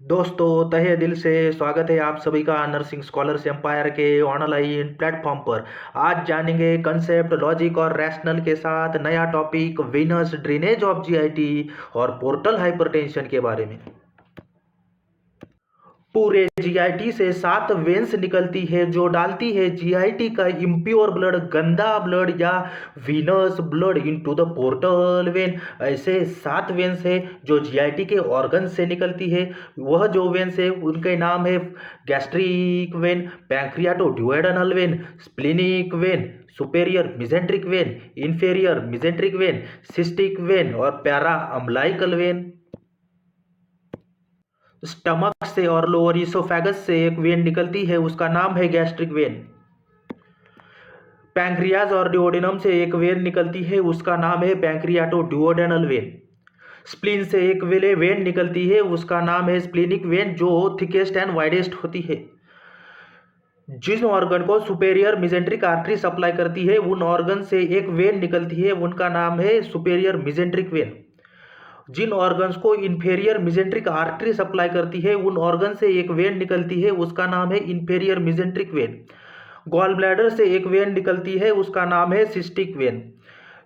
दोस्तों तहे दिल से स्वागत है आप सभी का नर्सिंग स्कॉलर्स एम्पायर के ऑनलाइन प्लेटफॉर्म पर। आज जानेंगे कंसेप्ट लॉजिक और रैशनल के साथ नया topic venous drainage of GIT और पोर्टल हाइपरटेंशन के बारे में। पूरे जीआईटी से 7 वेन्स निकलती है जो डालती है जीआईटी का इम्प्योर ब्लड, गंदा ब्लड या venous blood into the portal when. ऐसे 7 वेन्स है जो जीआईटी के ऑर्गन से निकलती है। वह जो वेन्स है उनके नाम है gastric vein, pancreaticoduodenal vein, splenic vein, superior mesenteric vein, inferior mesenteric vein, cystic vein और पैरा अम्लाइकल वेन। स्टमक से और लोअर इसोफेगस से एक वेन निकलती है, उसका नाम है गैस्ट्रिक वेन। पैंक्रियाज और डिओडेनम से एक वेन निकलती है, उसका नाम है पैंक्रियाटोड्यूडेनल वेन। स्प्लीन से एक वेन निकलती है, उसका नाम है स्प्लीनिक वेन, जो थिकेस्ट एंड वाइडेस्ट होती है। जिन ऑर्गन को सुपेरियर मिजेंट्रिक आर्टरी सप्लाई करती है उन ऑर्गन से एक वेन निकलती है, उनका नाम है सुपेरियर मिजेंट्रिक वेन। जिन ऑर्गन्स को इंफेरियर मिजेंट्रिक आर्टरी सप्लाई करती है उन ऑर्गन से एक वेन निकलती है, उसका नाम है inferior mesenteric vein. Gall bladder से एक वेन निकलती है, उसका नाम है सिस्टिक वेन।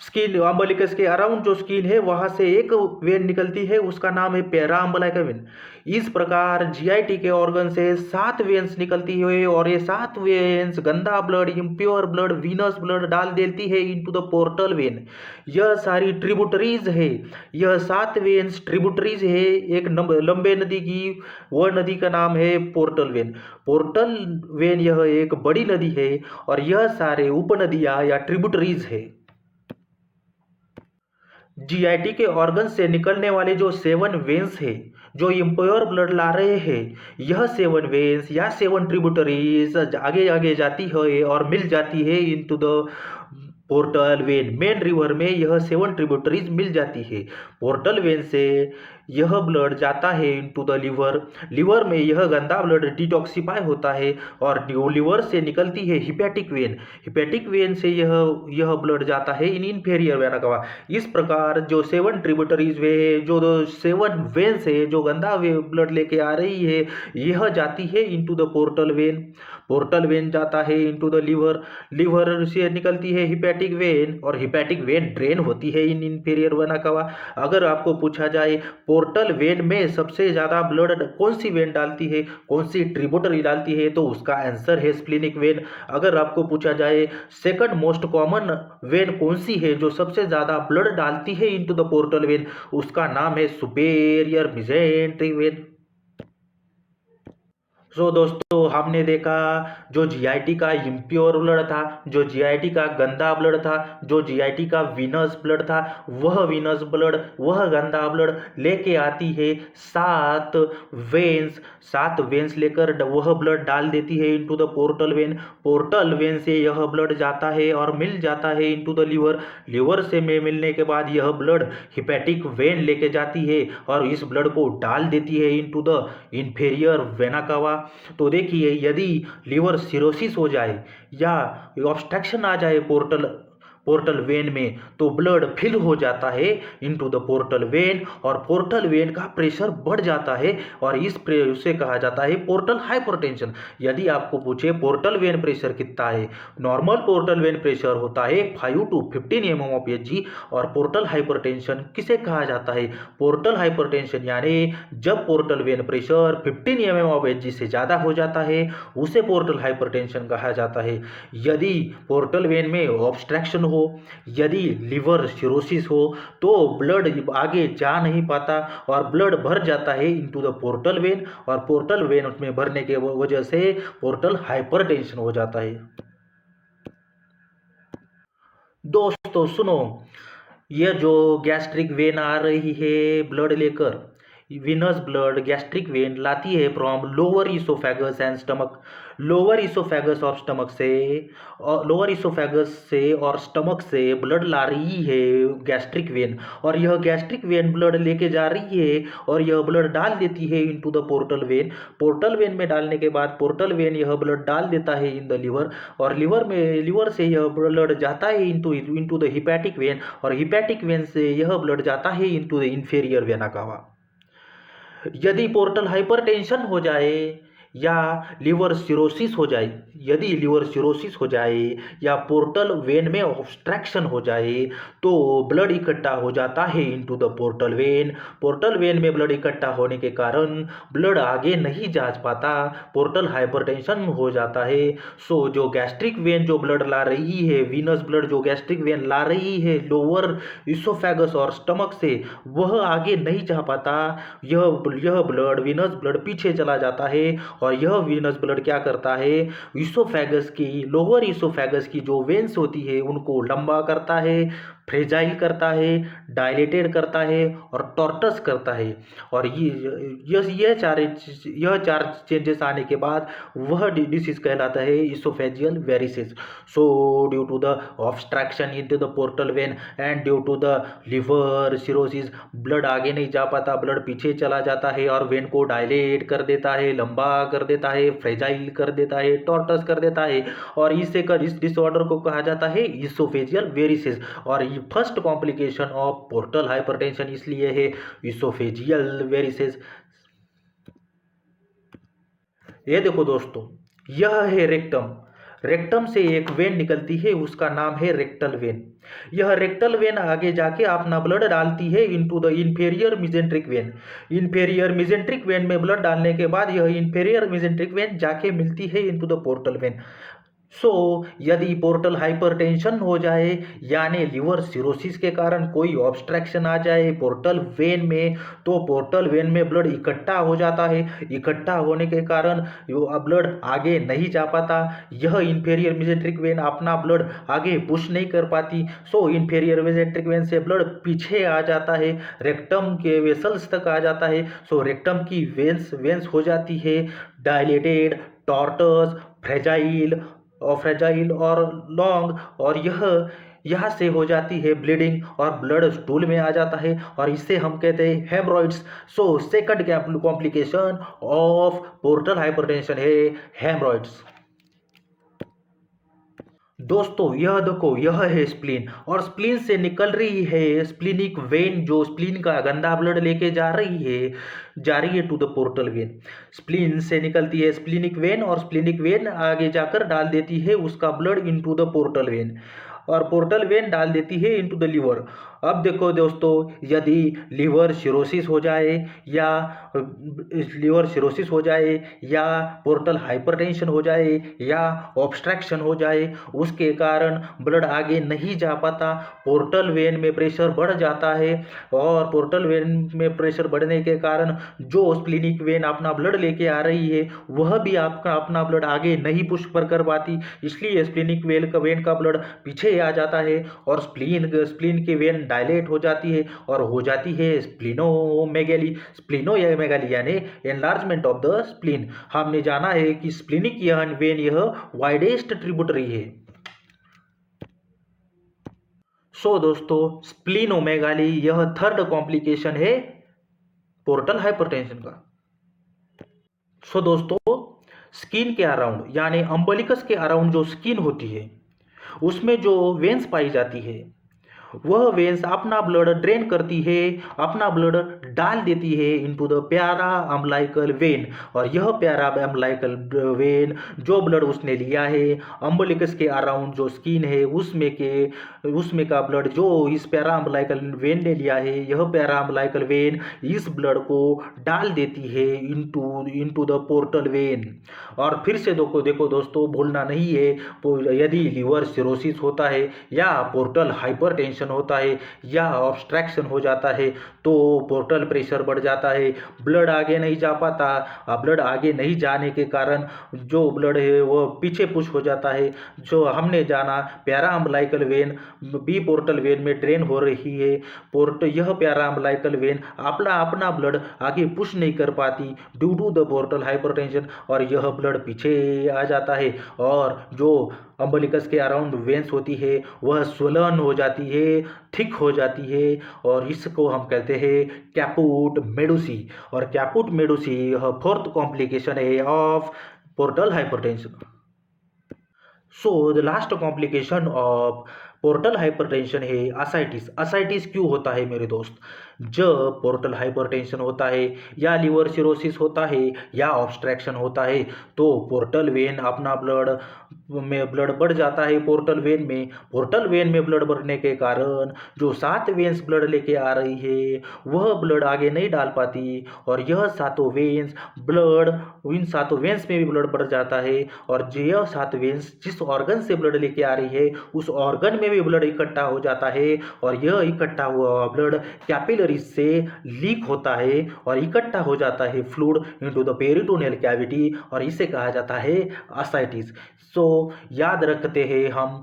स्किन अम्बलिकस के अराउंड जो स्किन है वहां से एक वेन निकलती है, उसका नाम है पैरा अम्बलिका वेन। इस प्रकार जीआईटी के ऑर्गन से 7 वेन्स निकलती है और ये 7 वेन्स गंदा blood, impure blood, venous blood डाल देती है इनटू द पोर्टल वेन। यह सारी ट्रिब्यूटरीज है, यह 7 वेन्स ट्रिब्यूटरीज है एक लंबे नदी की। वह नदी का नाम है पोर्टल वेन। पोर्टल वेन यह एक बड़ी नदी है और यह सारे उपनदियां या ट्रिब्यूटरीज है। जीआईटी के ऑर्गन से निकलने वाले जो 7 वेन्स है जो इम्प्योर ब्लड ला रहे हैं, यह 7 वेन्स या 7 ट्रिब्यूटरीज आगे आगे जाती है और मिल जाती है into the portal when. Main river में यह 7 ट्रिब्यूटरीज मिल जाती है। पोर्टल वेन से यह ब्लड जाता है इनटू द लिवर। लिवर में यह गंदा ब्लड डिटॉक्सिफाई होता है और लिवर से निकलती है हिपैटिक वेन। हिपैटिक वेन से यह ब्लड जाता है इन इंफेरियर वेना कवा। इस प्रकार जो 7 ट्रिब्यूटरीज वे जो 7 वेन्स है जो गंदा ब्लड लेके आ रही है, यह जाती है into the portal when. Portal vein जाता है इनटू द लिवर। लिवर से निकलती है हिपैटिक वेन और हिपैटिक वेन ड्रेन होती है इन इंफीरियर वेना कवा। अगर आपको पूछा जाए पोर्टल वेन में सबसे ज्यादा ब्लड कौन सी वेन डालती है, कौन सी ट्रिब्यूटरी डालती है, तो उसका आंसर है स्प्लिनिक वेन। अगर आपको पूछा जाए सेकंड मोस्ट कॉमन वेन कौन सी है जो सबसे ज्यादा ब्लड डालती है इनटू द पोर्टल वेन, उसका नाम है सुपेरियर मिजेंट्रिक वेन। दोस्तों हमने देखा जो जीआईटी का इम्प्योर ब्लड था, जो जीआईटी का गंदा ब्लड था, जो जीआईटी का वीनस ब्लड था, वह वीनस ब्लड, वह गंदा ब्लड लेके आती है 7 वेन्स। 7 वेन्स लेकर वह ब्लड डाल देती है into the portal when. Portal vein से यह ब्लड जाता है और मिल जाता है इनटू द लिवर। लिवर से में मिलने के बाद यह ब्लड हिपैटिक वेन लेके जाती है और इस ब्लड को डाल देती है into the inferior vena cava. तो देखिए यदि लिवर सिरोसिस हो जाए या ऑब्स्ट्रक्शन आ जाए पोर्टल वेन में, तो ब्लड फिल हो जाता है इनटू द पोर्टल वेन और पोर्टल वेन का प्रेशर बढ़ जाता है और उसे कहा जाता है पोर्टल हाइपरटेंशन। यदि आपको पूछे पोर्टल वेन प्रेशर कितना है, नॉर्मल पोर्टल वेन प्रेशर होता है 5 to 15 mm ऑफ Hg और पोर्टल हाइपरटेंशन किसे कहा जाता है, पोर्टल हाइपरटेंशन यानी जब portal vein pressure 15 mm of Hg से ज़्यादा हो जाता है उसे पोर्टल हाइपरटेंशन कहा जाता है। यदि पोर्टल वेन में ऑब्स्ट्रक्शन हो, यदि लिवर सिरोसिस हो, तो ब्लड आगे जा नहीं पाता और ब्लड भर जाता है इनटू द पोर्टल वेन और पोर्टल वेन उसमें भरने के वजह से पोर्टल हाइपरटेंशन हो जाता है। दोस्तों सुनो, ये जो गैस्ट्रिक वेन आ रही है ब्लड लेकर, विनस ब्लड गैस्ट्रिक वेन लाती है from lower oesophagus and stomach. Lower oesophagus of stomach से और लोअर इसोफेगस से और स्टमक से ब्लड ला रही है गैस्ट्रिक वेन और यह गैस्ट्रिक वेन ब्लड लेके जा रही है और यह ब्लड डाल देती है into the portal when. Portal vein में डालने के बाद पोर्टल वेन यह ब्लड डाल देता है इन द लिवर और लिवर से यह ब्लड जाता है इनटू द हिपैटिक वेन और हिपैटिक वेन से यह ब्लड जाता है into the inferior vena cava. यदि पोर्टल हाइपरटेंशन हो जाए या लीवर सिरोसिस हो जाए, यदि लीवर सिरोसिस हो जाए या पोर्टल वेन में ऑब्स्ट्रक्शन हो जाए तो ब्लड इकट्ठा हो जाता है into the portal when. Portal vein में ब्लड इकट्ठा होने के कारण ब्लड आगे नहीं जा पाता, पोर्टल हाइपरटेंशन हो जाता है। सो जो गैस्ट्रिक वेन जो ब्लड ला रही है, वीनस ब्लड जो गैस्ट्रिक वेन ला रही है लोअर इसोफेगस और स्टमक से, वह आगे नहीं जा पाता। यह ब्लड वीनस ब्लड पीछे चला जाता है और यह वीनस ब्लड क्या करता है, इसोफेगस की लोअर इसोफेगस की जो वेन्स होती है उनको लंबा करता है, फ्रेजाइल करता है, डायलेटेड करता है और टॉर्टस करता है। और यह चार चेंजेस आने के बाद वह डिसीज कहलाता है oesophageal varices. So due to the obstruction in the portal vein and due to the liver cirrhosis blood आगे नहीं जा पाता, ब्लड पीछे चला जाता है और वेन को डायलेट कर देता है, लंबा कर देता है, फ्रेजाइल कर देता है, टॉर्टस कर देता है और इस डिसऑर्डर को कहा जाता है इसोफेजियल वेरिसेस। और first complication of portal hypertension इसलिए है इसोफेजियल वेरिसेस। ये देखो दोस्तों, यह है रेक्टम। रेक्टम से एक वेन निकलती है, उसका नाम है रेक्टल वेन। यह रेक्टल वेन आगे जाके अपना ब्लड डालती है into the inferior mesenteric vein. Inferior mesenteric when में ब्लड डालने के बाद यह इंफेरियर मिजेंट्रिक वेन जाके मिलती है इनटू द पोर्टल वेन। सो यदि पोर्टल हाइपरटेंशन हो जाए यानी लिवर सिरोसिस के कारण कोई ऑब्स्ट्रक्शन आ जाए पोर्टल वेन में, तो पोर्टल वेन में ब्लड इकट्ठा हो जाता है। इकट्ठा होने के कारण ब्लड आगे नहीं जा पाता, यह इंफेरियर मिजेंट्रिक वेन अपना ब्लड आगे पुश नहीं कर पाती। सो इंफेरियर मिजेंट्रिक वेन से ब्लड पीछे आ जाता है, रेक्टम के वेसल्स तक आ जाता है। सो रेक्टम की वेन्स हो जाती है डायलेटेड, टॉर्टस, फ्रेजाइल और लॉन्ग, और यहाँ से हो जाती है ब्लीडिंग और ब्लड स्टूल में आ जाता है और इससे हम कहते हैं haemorrhoids. So second complication of portal hypertension है हेमरॉइड्स। दोस्तों यह देखो, यह है स्प्लीन और स्प्लीन से निकल रही है स्प्लीनिक वेन, जो स्प्लीन का गंदा ब्लड लेके जा रही है to the portal vein. Spleen से निकलती है स्प्लीनिक वेन और स्प्लीनिक वेन आगे जाकर डाल देती है उसका blood into the portal vein और पोर्टल वेन डाल देती है इनटू द लिवर। अब देखो दोस्तों, यदि लिवर सिरोसिस हो जाए या पोर्टल हाइपरटेंशन हो जाए या ऑब्स्ट्रक्शन हो जाए, उसके कारण ब्लड आगे नहीं जा पाता, पोर्टल वेन में प्रेशर बढ़ जाता है और पोर्टल वेन में प्रेशर बढ़ने के कारण जो स्प्लीनिक वेन अपना ब्लड लेके आ रही है वह भी आपका अपना ब्लड आगे नहीं पुश कर पाती, इसलिए स्प्लीनिक वेन का ब्लड पीछे आ जाता है और स्प्लीन की वेन डायलेट हो जाती है और हो जाती है स्प्लीनोमेगाली। स्प्लीनोमेगाली यानी एनलार्जमेंट ऑफ द स्प्लीन। हमने जाना है कि स्प्लीनिक वेन यह वाइडेस्ट ट्रिब्यूटरी है। सो दोस्तों, स्प्लीनोमेगाली यह थर्ड कॉम्प्लिकेशन है पोर्टल हाइपरटेंशन का। सो दोस्तों, स्किन के अराउंड यानी अम्बलिकस के अराउंड जो स्किन होती है उसमें जो वेन्स पाई जाती है वह वेन्स अपना ब्लड ड्रेन करती है, अपना ब्लड डाल देती है इनटू द प्यारा अम्बलाइकल वेन और यह प्यारा अम्बलाइकल वेन जो ब्लड उसने लिया है अम्बलिकस के अराउंड जो स्किन है उसमें का ब्लड जो इस प्यारा अम्बलाइकल वेन ने लिया है, यह प्यारा अम्बलाइकल वेन इस ब्लड को डाल देती है इनटू द पोर्टल वेन। और फिर से देखो दोस्तों, भूलना नहीं है, यदि लिवर सिरोसिस होता है या पोर्टल हाइपरटेंशन होता है या ऑब्स्ट्रक्शन हो जाता है तो पोर्टल प्रेशर बढ़ जाता है, ब्लड आगे नहीं जा पाता। ब्लड आगे नहीं जाने के कारण जो ब्लड है वो पीछे पुश हो जाता है। जो हमने जाना प्यारा अम्बलाइकल वेन बी पोर्टल वेन में ड्रेन हो रही है, यह प्यारा अम्बलाइकल वेन अपना ब्लड आगे पुश नहीं कर पाती due to the portal hypertension और यह ब्लड पीछे आ जाता है और जो अम्बलिकस के अराउंड वेन्स होती है वह स्वलन हो जाती है, थिक हो जाती है और इसको हम कहते हैं कैपुट मेडुसी। और कैपुट मेडुसी यह फोर्थ कॉम्प्लिकेशन है of portal hypertension. So the last complication of portal hypertension है असाइटिस। असाइटिस क्यों होता है मेरे दोस्त? जब पोर्टल हाइपरटेंशन होता है या लिवर सिरोसिस होता है या ऑब्स्ट्रक्शन होता है तो पोर्टल वेन अपना ब्लड बढ़ जाता है पोर्टल वेन में। पोर्टल वेन में ब्लड बढ़ने के कारण जो 7 वेन्स ब्लड लेके आ रही है वह ब्लड आगे नहीं डाल पाती, और यह सातों वेन्स ब्लड, इन सातों वेन्स में भी ब्लड बढ़ जाता है, और यह 7 वेन्स जिस ऑर्गन से ब्लड लेके आ रही है उस ऑर्गन में भी ब्लड इकट्ठा हो जाता है, और यह इकट्ठा हुआ ब्लड कैपिलरीज से लीक होता है और इकट्ठा हो जाता है fluid into the peritoneal cavity, और इसे कहा जाता है असाइटिस। सो याद रखते हैं हम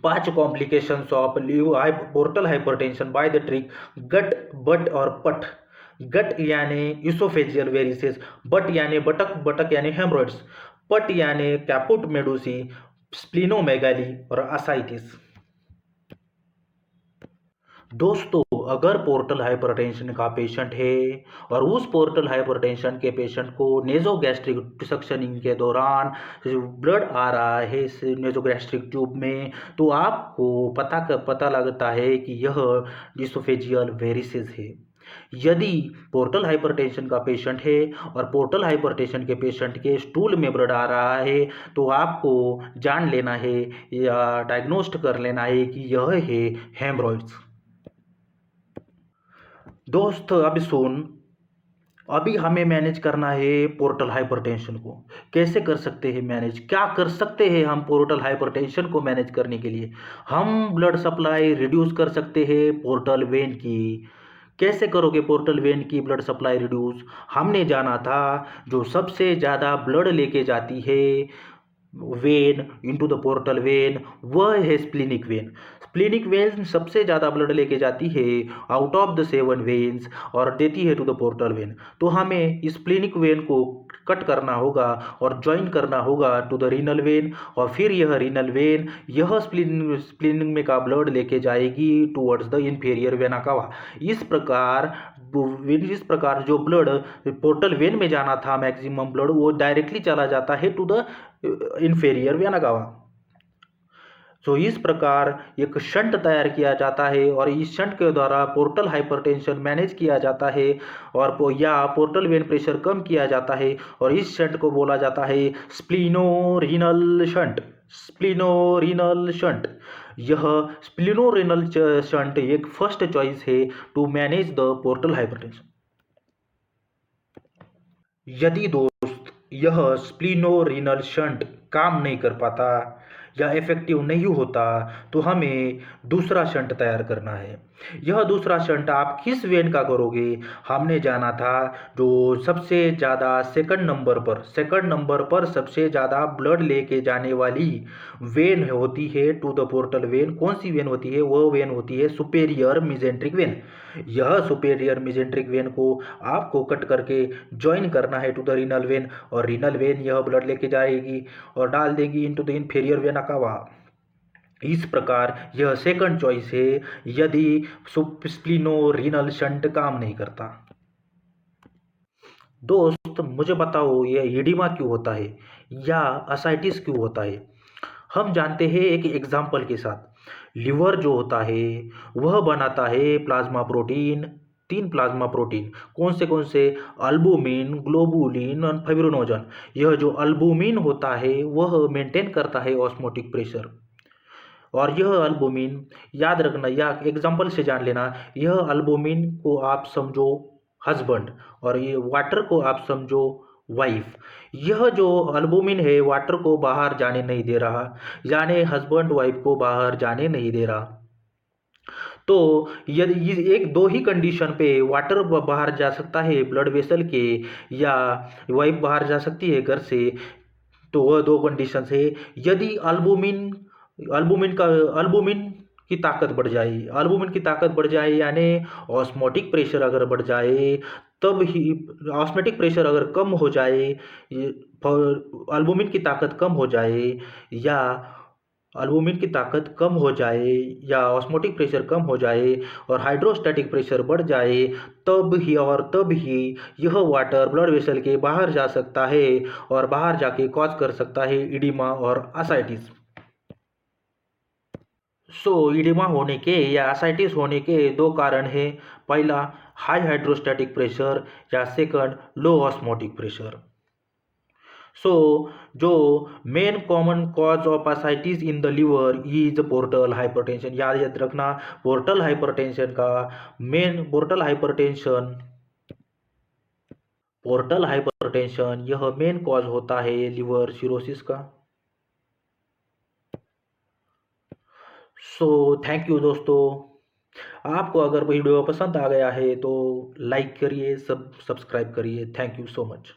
5 complications of portal hypertension by the trick gut, but और पट। गट यानी इसोफेजियल वेरिसेस, बट यानी बटक, बटक यानी हेमरोइड्स, पट यानी कैपुट मेडुसी, स्प्लिनोमेगाली और असाइटिस। दोस्तों, अगर पोर्टल हाइपरटेंशन का पेशेंट है और उस पोर्टल हाइपरटेंशन के पेशेंट को नेजोगैस्ट्रिक सक्शनिंग के दौरान ब्लड आ रहा है नेजोगैस्ट्रिक ट्यूब में, तो आपको पता लगता है कि यह इसोफेजियल वेरिसेस है। यदि पोर्टल हाइपरटेंशन का पेशेंट है और पोर्टल हाइपरटेंशन के पेशेंट के स्टूल में ब्लड आ रहा है तो आपको जान लेना है या डायग्नोस्ट कर लेना है कि यह है हेमरॉइड्स। दोस्त अब सुन, अभी हमें मैनेज करना है पोर्टल हाइपरटेंशन को। कैसे कर सकते हैं मैनेज, क्या कर सकते हैं हम पोर्टल हाइपरटेंशन को मैनेज करने के लिए? हम ब्लड सप्लाई रिड्यूस कर सकते हैं पोर्टल वेन की। कैसे करोगे पोर्टल वेन की ब्लड सप्लाई रिड्यूस? हमने जाना था जो सबसे ज़्यादा ब्लड लेके जाती है when into the portal when वह है स्प्लिनिक वेन। स्प्लिनिक वेन सबसे ज़्यादा ब्लड लेके जाती है आउट ऑफ द 7 वेन्स और देती है टू द पोर्टल वेन। तो हमें स्प्लिनिक वेन को कट करना होगा और ज्वाइन करना होगा टू द रीनल वेन, और फिर यह रीनल वेन यह स्प्लिनिक में का ब्लड लेके जाएगी towards the inferior vena cava. इस प्रकार जो ब्लड पोर्टल वेन में जाना था मैक्सिमम ब्लड वो डायरेक्टली चला जाता है to the inferior vena cava. सो इस प्रकार एक शंट तैयार किया जाता है और इस शंट के द्वारा पोर्टल हाइपरटेंशन मैनेज किया जाता है और या पोर्टल वेन प्रेशर कम किया जाता है, और इस शंट को बोला जाता है स्प्लिनोरीनल शंट। स्प्लिनोरीनल शंट, यह स्प्लिनोरीनल शंट एक फर्स्ट चॉइस है to manage the portal hypertension. यदि दोस्त यह स्प्लिनोरीनल शंट काम नहीं कर पाता या इफेक्टिव नहीं होता तो हमें दूसरा शंट तैयार करना है। यह दूसरा शंट आप किस वेन का करोगे? हमने जाना था जो सबसे ज़्यादा सेकंड नंबर पर सबसे ज़्यादा ब्लड लेके जाने वाली वेन होती है टू द पोर्टल वेन। कौन सी वेन होती है? वह वेन होती है सुपेरियर मिजेंट्रिक वेन। यह सुपेरियर मिजेंट्रिक वेन को आपको कट करके ज्वाइन करना है टू द रीनल वेन, और रीनल वेन यह ब्लड लेके जाएगी और डाल देगी into the inferior vena cava. इस प्रकार यह सेकंड चॉइस है यदि स्प्लिनोरीनल शंट काम नहीं करता। दोस्त मुझे बताओ यह एडिमा क्यों होता है या असाइटिस क्यों होता है? हम जानते हैं एक एग्जाम्पल के साथ। लिवर जो होता है वह बनाता है प्लाज्मा प्रोटीन, 3 प्लाज्मा प्रोटीन। कौन से? अल्बुमिन, ग्लोबुलिन और फाइब्रिनोजन। यह जो अल्बुमिन होता है वह मेंटेन करता है ऑस्मोटिक प्रेशर, और यह अल्बुमिन याद रखना या एग्जाम्पल से जान लेना, यह अल्बुमिन को आप समझो हस्बैंड और ये वाटर को आप समझो वाइफ। यह जो अल्बुमिन है वाटर को बाहर जाने नहीं दे रहा, यानी हस्बैंड वाइफ को बाहर जाने नहीं दे रहा। तो यदि एक दो ही कंडीशन पे वाटर बाहर जा सकता है ब्लड वेसल के, या वाइफ बाहर जा सकती है घर से, तो वह 2 कंडीशन है। यदि अल्बुमिन की ताकत बढ़ जाए, अल्बुमिन की ताकत बढ़ जाए यानी ऑस्मोटिक प्रेशर अगर बढ़ जाए, तब ही ऑस्मोटिक प्रेशर अगर कम हो जाए, अल्बुमिन की ताकत कम हो जाए या अल्बुमिन की ताकत कम हो जाए या ऑस्मोटिक प्रेशर कम हो जाए और हाइड्रोस्टैटिक प्रेशर बढ़ जाए, तब ही यह वाटर ब्लड वेसल के बाहर जा सकता है और बाहर जाके कॉज कर सकता है इडिमा और असाइटिस। सो इडिमा होने के या असाइटिस होने के दो कारण हैं। पहला हाई हाइड्रोस्टैटिक प्रेशर या सेकंड लो ऑस्मोटिक प्रेशर। सो जो main common cause of ascites in the liver is portal hypertension. याद रखना, पोर्टल हाइपरटेंशन यह मेन कॉज होता है लिवर सिरोसिस का। सो थैंक यू दोस्तों। आपको अगर वीडियो पसंद आ गया है तो लाइक करिए, सब्सक्राइब करिए। Thank you so much.